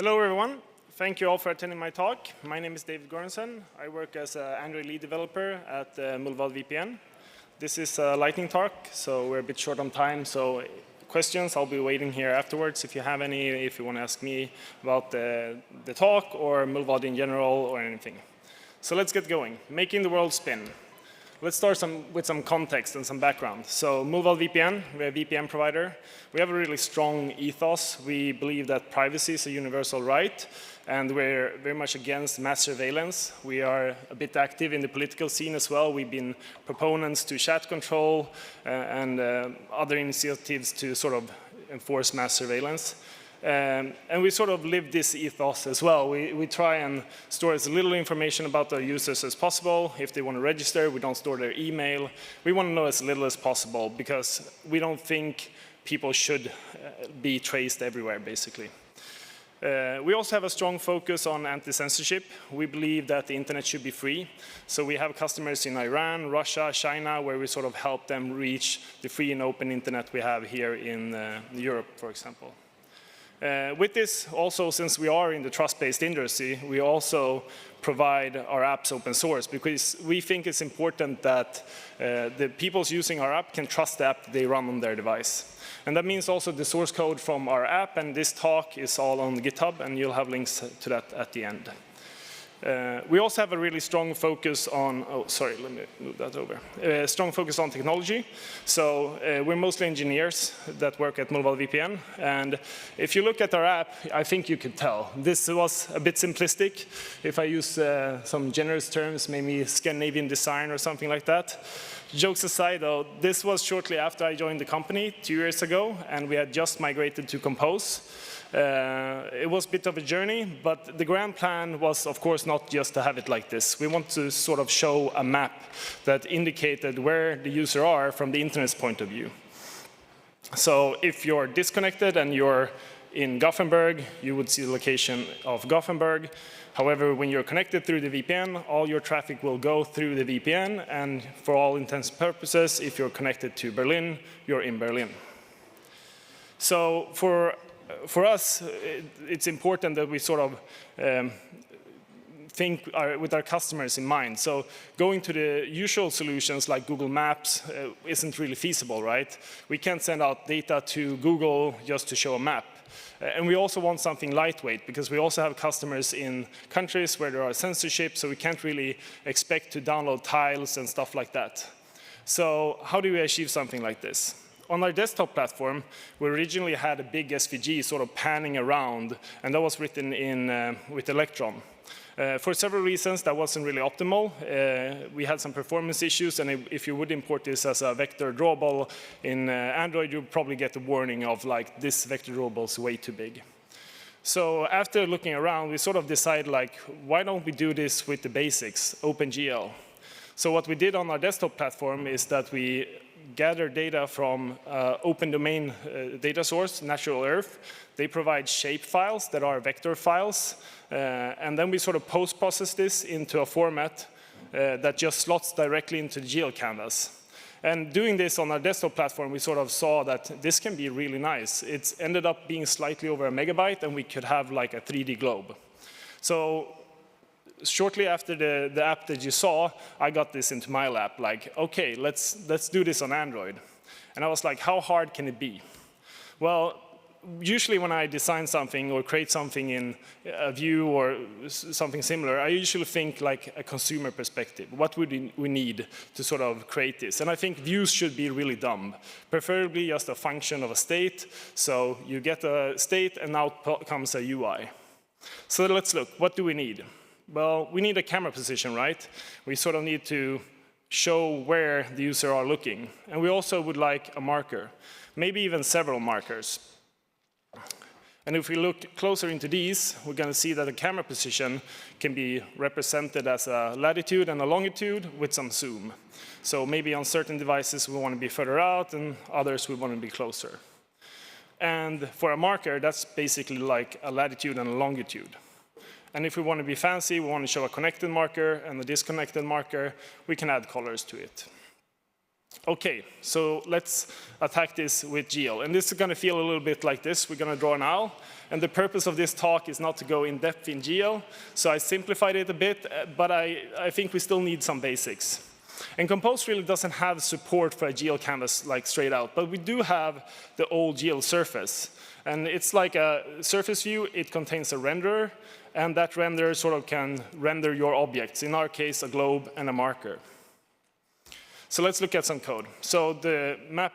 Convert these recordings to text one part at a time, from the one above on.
Hello, everyone. Thank you all for attending my talk. My name is David Göransson. I work as an Android lead developer at Mullvad VPN. This is a lightning talk, so we're a bit short on time. So questions, I'll be waiting here afterwards if you have any, if you want to ask me about the talk or Mullvad in general or anything. So let's get going. Making the world spin. Let's start with some context and some background. So Mullvad VPN, we're a VPN provider. We have a really strong ethos. We believe that privacy is a universal right, and we're very much against mass surveillance. We are a bit active in the political scene as well. We've been proponents to chat control and other initiatives to sort of enforce mass surveillance. And we sort of live this ethos as well. We try and store as little information about our users as possible. If they want to register, we don't store their email. We want to know as little as possible because we don't think people should be traced everywhere, basically. We also have a strong focus on anti-censorship. We believe that the internet should be free. So we have customers in Iran, Russia, China, where we sort of help them reach the free and open internet we have here in Europe, for example. With this, also, since we are in the trust-based industry, we also provide our apps open source because we think it's important that the people using our app can trust the app they run on their device. And that means also the source code from our app, and this talk is all on GitHub, and you'll have links to that at the end. We also have a really strong focus on, let me move that over. Strong focus on technology. So we're mostly engineers that work at Mullvad VPN. And if you look at our app, I think you could tell. This was a bit simplistic. If I use some generous terms, maybe Scandinavian design or something like that. Jokes aside, though, this was shortly after I joined the company 2 years ago, and we had just migrated to Compose. It was a bit of a journey, but the grand plan was, of course, not just to have it like this. We want to sort of show a map that indicated where the user are from the internet's point of view. So if you're disconnected and you're in Gothenburg, you would see the location of Gothenburg. However, when you're connected through the VPN, all your traffic will go through the VPN, and for all intents and purposes, if you're connected to Berlin, you're in Berlin. So for us, it's important that we sort of think with our customers in mind. So going to the usual solutions like Google Maps isn't really feasible, right? We can't send out data to Google just to show a map. And we also want something lightweight because we also have customers in countries where there are censorship, so we can't really expect to download tiles and stuff like that. So how do we achieve something like this? On our desktop platform, we originally had a big SVG sort of panning around, and that was written in with Electron. For several reasons, that wasn't really optimal. We had some performance issues, and if you would import this as a vector drawable in Android, you'd probably get a warning of like, this vector drawable is way too big. So after looking around, we sort of decided, like, why don't we do this with the basics, OpenGL? So what we did on our desktop platform is that we gather data from open domain data source, Natural Earth. They provide shape files that are vector files. And then we sort of post-process this into a format that just slots directly into the GL canvas. And doing this on our desktop platform, we sort of saw that this can be really nice. It's ended up being slightly over a megabyte, and we could have like a 3D globe. So shortly after the app that you saw, I got this into my lap, like, okay, let's do this on Android. And I was like, how hard can it be? Well, usually when I design something or create something in a Vue or something similar, I usually think like a consumer perspective. What would we need to sort of create this? And I think views should be really dumb, preferably just a function of a state. So you get a state, and out comes a UI. So let's look. What do we need? Well, we need a camera position, right? We sort of need to show where the user are looking. And we also would like a marker, maybe even several markers. And if we look closer into these, we're going to see that the camera position can be represented as a latitude and a longitude with some zoom. So maybe on certain devices we want to be further out, and others we want to be closer. And for a marker, that's basically like a latitude and a longitude. And if we want to be fancy, we want to show a connected marker and a disconnected marker, we can add colors to it. Okay, so let's attack this with GL. And this is going to feel a little bit like this. We're going to draw an owl. And the purpose of this talk is not to go in depth in GL. So I simplified it a bit, but I think we still need some basics. And Compose really doesn't have support for a GL canvas like straight out, but we do have the old GL surface. And it's like a surface view. It contains a renderer, and that renderer sort of can render your objects. In our case, a globe and a marker. So let's look at some code. So the map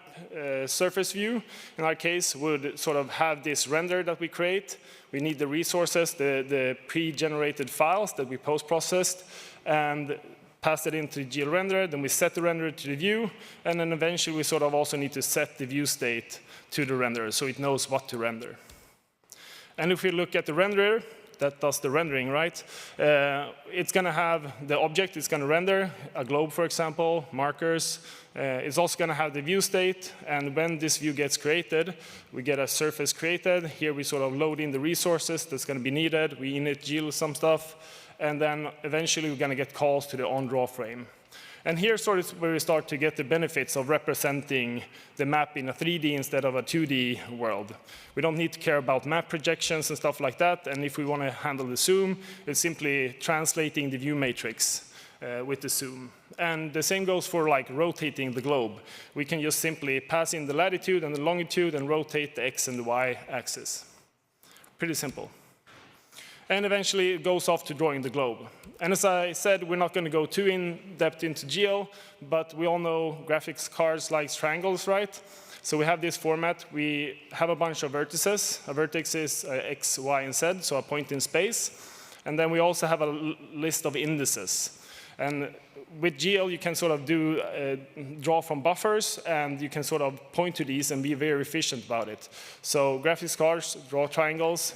surface view, in our case, would sort of have this render that we create. We need the resources, the pre-generated files that we post-processed, and pass it into the GL renderer. Then we set the renderer to the view, and then eventually we sort of also need to set the view state to the renderer so it knows what to render. And if we look at the renderer, that does the rendering, right? It's going to have the object it's going to render, a globe, for example, markers. It's also going to have the view state, and when this view gets created, we get a surface created. Here we sort of load in the resources that's going to be needed. We init GL some stuff, and then eventually we're going to get calls to the onDraw frame. And here sort of where we start to get the benefits of representing the map in a 3D instead of a 2D world. We don't need to care about map projections and stuff like that. And if we want to handle the zoom, it's simply translating the view matrix with the zoom. And the same goes for like rotating the globe. We can just simply pass in the latitude and the longitude and rotate the X and the Y axis. Pretty simple. And eventually it goes off to drawing the globe. And as I said, we're not going to go too in-depth into GL, but we all know graphics cards like triangles, right? So we have this format. We have a bunch of vertices. A vertex is X, Y, and Z, so a point in space. And then we also have a list of indices. And with GL, you can sort of draw from buffers, and you can sort of point to these and be very efficient about it. So graphics cards draw triangles.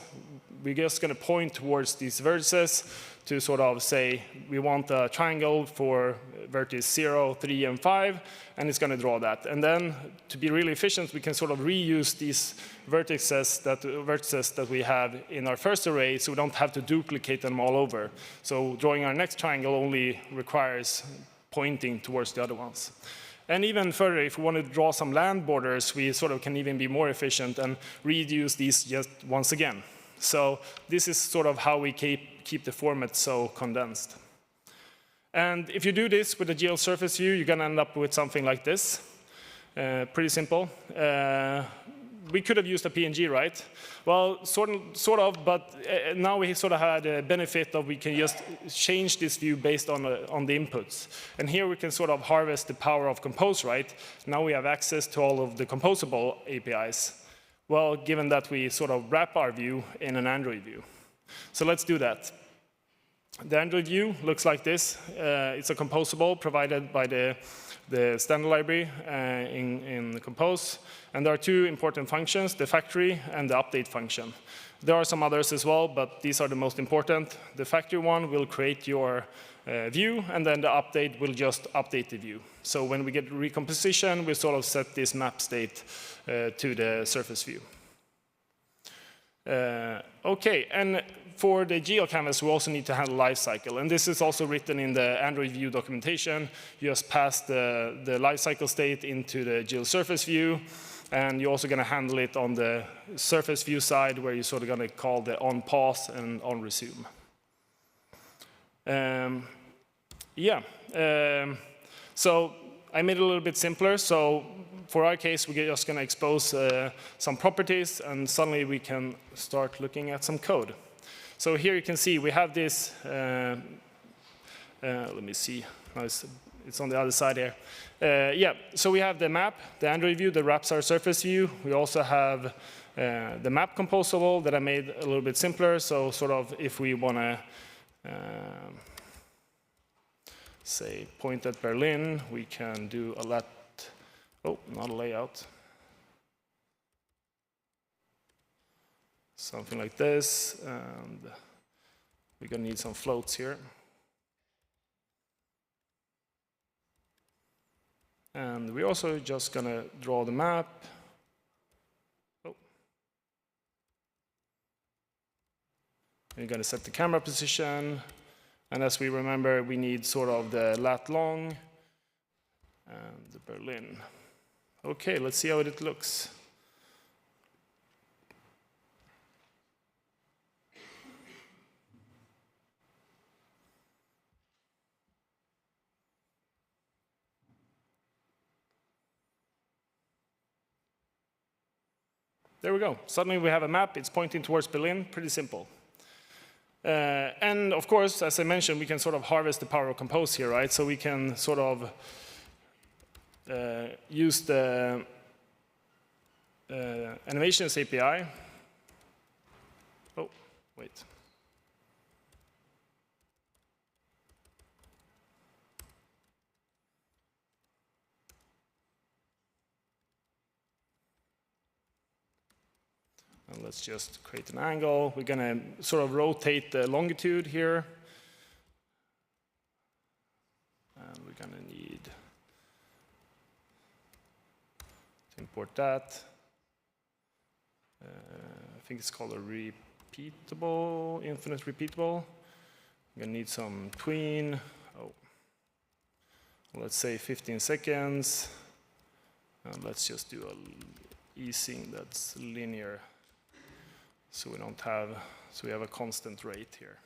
We're just going to point towards these vertices to sort of say we want a triangle for vertex 0, 3, and 5, and it's going to draw that. And then to be really efficient, we can sort of reuse these vertices that we have in our first array, so we don't have to duplicate them all over. So drawing our next triangle only requires pointing towards the other ones. And even further, if we want to draw some land borders, we sort of can even be more efficient and reuse these just once again. So this is sort of how we keep the format so condensed. And if you do this with a GL surface view, you're going to end up with something like this. Pretty simple. We could have used a PNG, right? Well, sort of, but now we sort of had a benefit of we can just change this view based on the inputs. And here we can sort of harvest the power of Compose, right? Now we have access to all of the composable APIs. Well, given that we sort of wrap our view in an Android view. So let's do that. The Android view looks like this. It's a composable provided by the standard library in Compose. And there are two important functions, the factory and the update function. There are some others as well, but these are the most important. The factory one will create your view, and then the update will just update the view. So when we get recomposition, we sort of set this map state to the surface view. Okay, and for the GL canvas, we also need to handle lifecycle. And this is also written in the Android view documentation. You just pass the lifecycle state into the GL surface view. And you're also going to handle it on the surface view side, where you're sort of going to call the on pause and on resume. So I made it a little bit simpler. So for our case, we're just going to expose some properties, and suddenly we can start looking at some code. So here you can see we have this. Let me see. No, it's on the other side here. So we have the map, the Android view that wraps our surface view. We also have the map composable that I made a little bit simpler. So sort of if we want to say point at Berlin, we can do a lot. Oh, not a layout. Something like this, and we're going to need some floats here. And we're also just going to draw the map. Oh. We're going to set the camera position. And as we remember, we need sort of the lat long. and Berlin. Okay, let's see how it looks. There we go. Suddenly we have a map. It's pointing towards Berlin. Pretty simple. And of course, as I mentioned, we can sort of harvest the power of Compose here, right? So we can sort of use the animations API. Oh, wait. And let's just create an angle. We're going to sort of rotate the longitude here. And we're going to need to import that. I think it's called a repeatable, infinite repeatable. We're going to need some tween. Oh, let's say 15 seconds. And let's just do a easing that's linear. So we don't have, so we have a constant rate here.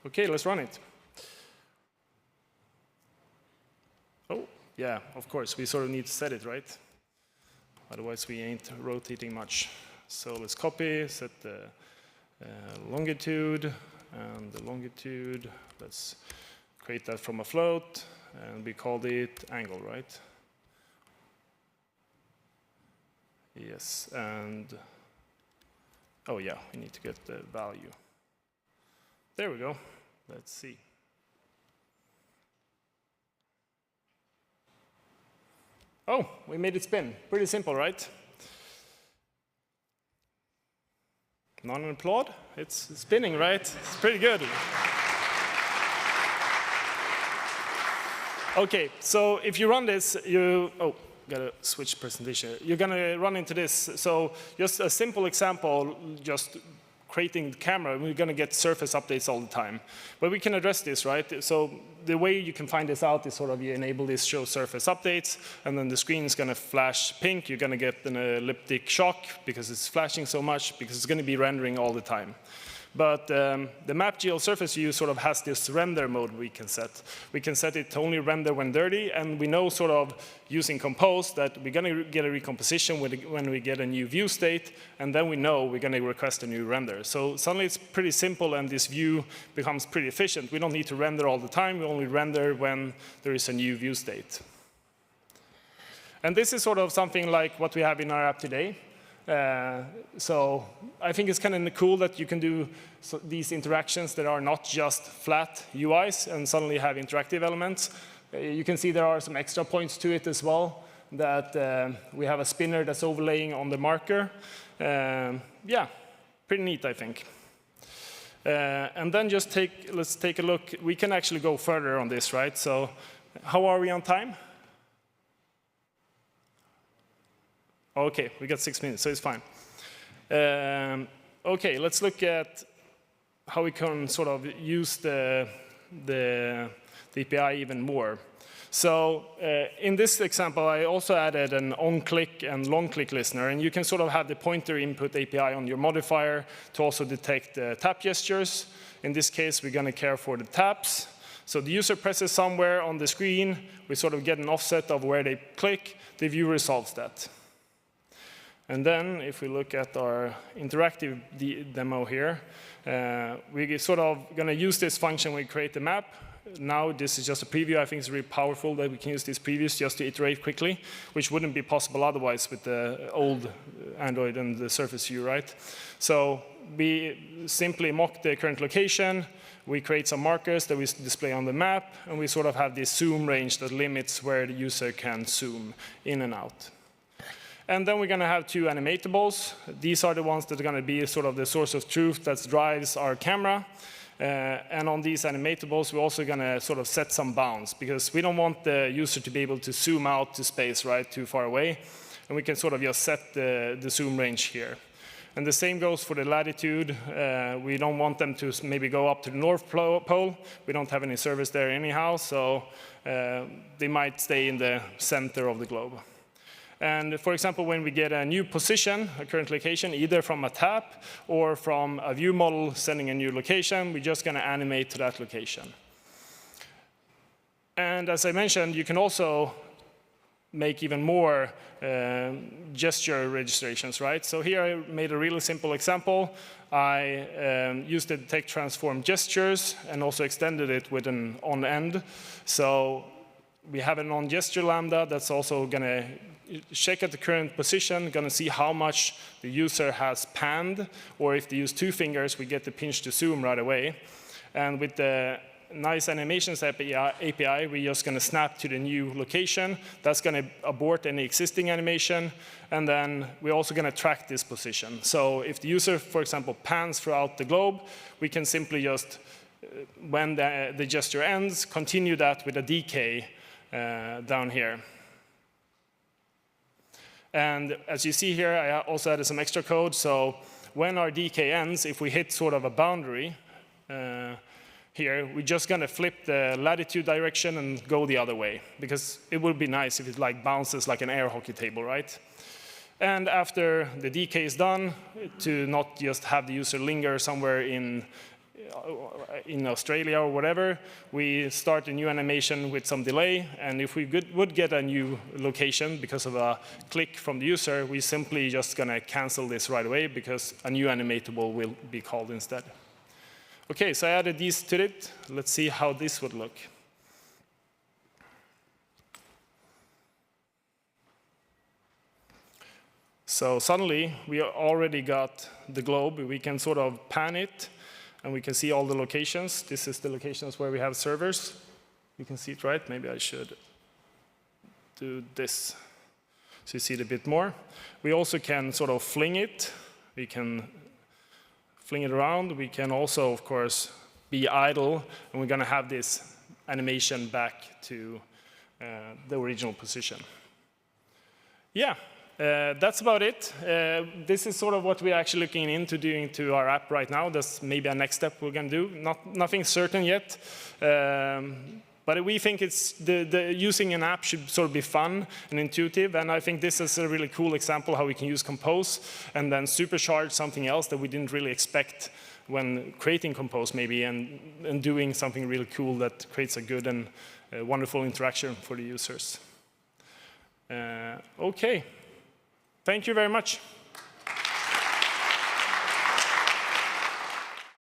Okay, let's run it. Oh, yeah, of course, we sort of need to set it, right? Otherwise we ain't rotating much. So let's copy, set the longitude, and the longitude, let's create that from a float, and we called it angle, right? Yes, and oh yeah, we need to get the value. There we go. Let's see. Oh, we made it spin. Pretty simple, right? Non-applaud? It's spinning, right? It's pretty good. Okay, so if you run this, oh, gotta switch presentation. You're gonna run into this. So just a simple example, just creating the camera, we're gonna get surface updates all the time. But we can address this, right? So the way you can find this out is sort of you enable this show surface updates, and then the screen is gonna flash pink. You're gonna get an elliptic shock because it's flashing so much, because it's gonna be rendering all the time. But the map.gl surface view sort of has this render mode we can set. We can set it to only render when dirty, and we know sort of using Compose that we're going to get a recomposition when we get a new view state, and then we know we're going to request a new render. So suddenly it's pretty simple, and this view becomes pretty efficient. We don't need to render all the time. We only render when there is a new view state. And this is sort of something like what we have in our app today. So I think it's kind of cool that you can do these interactions that are not just flat UIs and suddenly have interactive elements. You can see there are some extra points to it as well, that we have a spinner that's overlaying on the marker. Yeah, pretty neat, I think. And then just let's take a look. We can actually go further on this, right? So how are we on time? Okay, we got 6 minutes, so it's fine. Okay, let's look at how we can sort of use the API even more. So in this example, I also added an on-click and long-click listener, and you can sort of have the pointer input API on your modifier to also detect tap gestures. In this case, we're going to care for the taps. So the user presses somewhere on the screen, we sort of get an offset of where they click, the view resolves that. And then, if we look at our interactive demo here, we're sort of going to use this function when we create the map. Now, this is just a preview. I think it's really powerful that we can use these previews just to iterate quickly, which wouldn't be possible otherwise with the old Android and the Surface View, right? So we simply mock the current location. We create some markers that we display on the map, and we sort of have this zoom range that limits where the user can zoom in and out. And then we're going to have two animatables. These are the ones that are going to be sort of the source of truth that drives our camera. And on these animatables, we're also going to sort of set some bounds, because we don't want the user to be able to zoom out to space, right, too far away. And we can sort of just set the zoom range here. And the same goes for the latitude. We don't want them to maybe go up to the North Pole. We don't have any servers there anyhow, so they might stay in the center of the globe. And for example, when we get a new position, a current location, either from a tap or from a view model sending a new location, we're just going to animate to that location. And as I mentioned, you can also make even more gesture registrations, right? So here I made a really simple example. I used the detect transform gestures and also extended it with an on end. So we have an on gesture lambda that's also going to check at the current position, going to see how much the user has panned, or if they use 2 fingers, we get the pinch to zoom right away. And with the nice animations API, we're just going to snap to the new location. That's going to abort any existing animation. And then we're also going to track this position. So if the user, for example, pans throughout the globe, we can simply just, when the gesture ends, continue that with a decay down here. And as you see here, I also added some extra code. So when our decay ends, if we hit sort of a boundary here, we're just going to flip the latitude direction and go the other way, because it would be nice if it like bounces like an air hockey table, right? And after the decay is done, to not just have the user linger somewhere in Australia or whatever, we start a new animation with some delay. And if we would get a new location because of a click from the user, we simply just going to cancel this right away because a new animatable will be called instead. OK, so I added these to it. Let's see how this would look. So suddenly, we already got the globe. We can sort of pan it. And we can see all the locations. This is the locations where we have servers. You can see it, right? Maybe I should do this so you see it a bit more. We also can sort of fling it. We can fling it around. We can also, of course, be idle. And we're going to have this animation back to the original position. Yeah. That's about it. This is sort of what we're actually looking into doing to our app right now. That's maybe a next step we're going to do. Nothing certain yet. But we think it's using an app should sort of be fun and intuitive. And I think this is a really cool example how we can use Compose and then supercharge something else that we didn't really expect when creating Compose maybe, and doing something really cool that creates a good and wonderful interaction for the users. OK. Thank you very much.